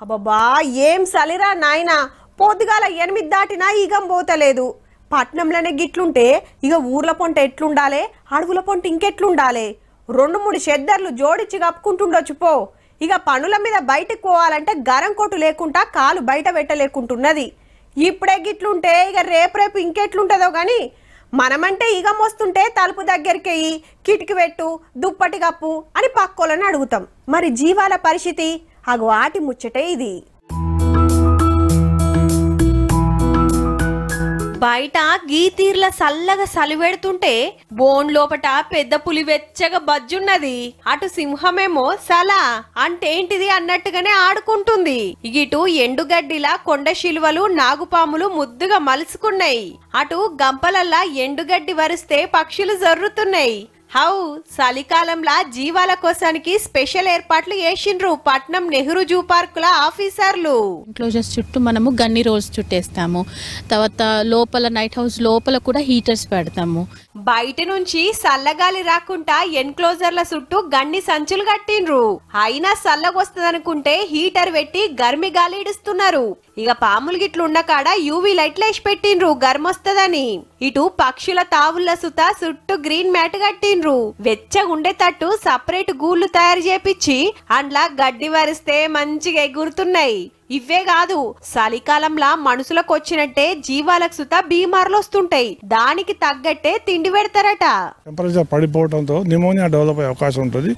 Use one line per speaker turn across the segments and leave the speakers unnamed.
అబ్బబ్బా ఏం సలిరా నాయనా, పొద్దుగాల 8 దాటినా ఈగం పోతలేదు. పట్నంలోనే గిట్లుంటే ఇక ఊర్ల పొంట ఎట్లుండాలే, అడవుల పొంట ఇంకెట్లుండాలే? 2-3 చెద్దర్లు జోడించి కప్పుకుంటుండొచ్చు పో. ఇక పనుల మీద బయటకు పోవాలంటే గరం కొట్టు లేకుండా కాలు బయట పెట్టలేకుంటున్నది. ఇప్పుడే గిట్లుంటే ఇక రేపు ఇంకెట్లుంటుందో కానీ మనమంటే ఈగం వస్తుంటే తలుపు దగ్గరికెయ్యి, కిటికీ పెట్టు, దుప్పటి కప్పు అని పక్కోళ్ళని అడుగుతాం. మరి జీవాల పరిస్థితి అగో ఆటి ముచ్చటే ఇది. బయట గీతీర్ల సల్లగా సలివెడుతుంటే బోన్ లోపట పెద్ద పులి వెచ్చగా బజ్జున్నది. అటు సింహమేమో సలా అంటేంటిది అన్నట్టుగానే ఆడుకుంటుంది. ఇటు ఎండుగడ్డిలా కొండ శిలువలు నాగుపాములు ముద్దుగా మలుసుకున్నాయి. అటు గంపలల్లా ఎండుగడ్డి వరిస్తే పక్షులు జర్రుతున్నాయి. హౌ చలికాలంలా జీవాల కోసానికి స్పెషల్ ఏర్పాట్లు చేసిండ్రు పట్నం నెహ్రూ జూ పార్కుల ఆఫీసర్లు.
ఎన్క్లోజర్స్ చుట్టూ మనము గన్ని రోల్స్ చుట్టేస్తాము. తర్వాత లోపల నైట్ హౌస్ లోపల కూడా హీటర్స్ పెడతాము.
బయట నుంచి చల్లగాలి రాకుండా ఎన్క్లోజర్ల చుట్టూ గన్ని సంచులు కట్టిండ్రు. అయినా చల్లగొస్తదనుకుంటే హీటర్ పెట్టి గర్మి గాలి ఇడుస్తున్నారు. ఇక పాములు గిట్లు ఉన్న కాడ యూవీ లైట్లు వేసి పెట్టిండ్రు గర్మొస్తదని. ఇటు పక్షుల తావుల సుత చుట్టూ గ్రీన్ మ్యాట్ కట్టిండ్రు. వెచ్చగుండేటట్టు సపరేట్ గూళ్ళు తయారు చేపించి అండ్లా గడ్డి వరిస్తే మంచిగా ఎగురుతున్నాయి. ఇవే కాదు, చలికాలంలా మనుషులకు వచ్చినట్టే జీవాలకు సుత బీమార్లు వస్తుంటాయి. దానికి తగ్గట్టే తిండి పెడతారట.
టెంపరేచర్ పడిపోవడంతో నిమోనియా డెవలప్ అయ్యే అవకాశం ఉంటుంది.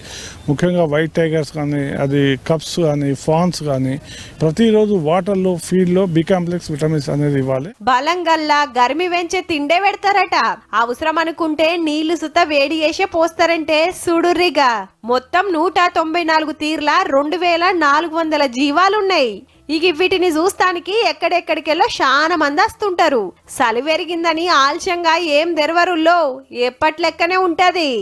ముఖ్యంగా వైట్ టైగర్స్ కానీ, అది కప్స్ కానీ, ఫాన్స్ కానీ ప్రతిరోజు వాటర్లో ఫీడ్లో బి కాంప్లెక్స్ విటమిన్స్ అనేది ఇవ్వాలి.
బలంగల్లా గర్మి పెంచే తిండే పెడతారట. అవసరం అనుకుంటే నీళ్లు సుత వేడి చేసే పోస్తారంటే సుడుర్రిగా. మొత్తం 194 తీర్ల 2400 జీవాలున్నాయి. ఇక వీటిని చూస్తానికి ఎక్కడెక్కడికెళ్ళో చాలా మంది వస్తుంటారు. చలి పెరిగిందని ఆలస్యంగా ఏం తెరవరుల్లో ఎప్పట్లెక్కనే ఉంటది.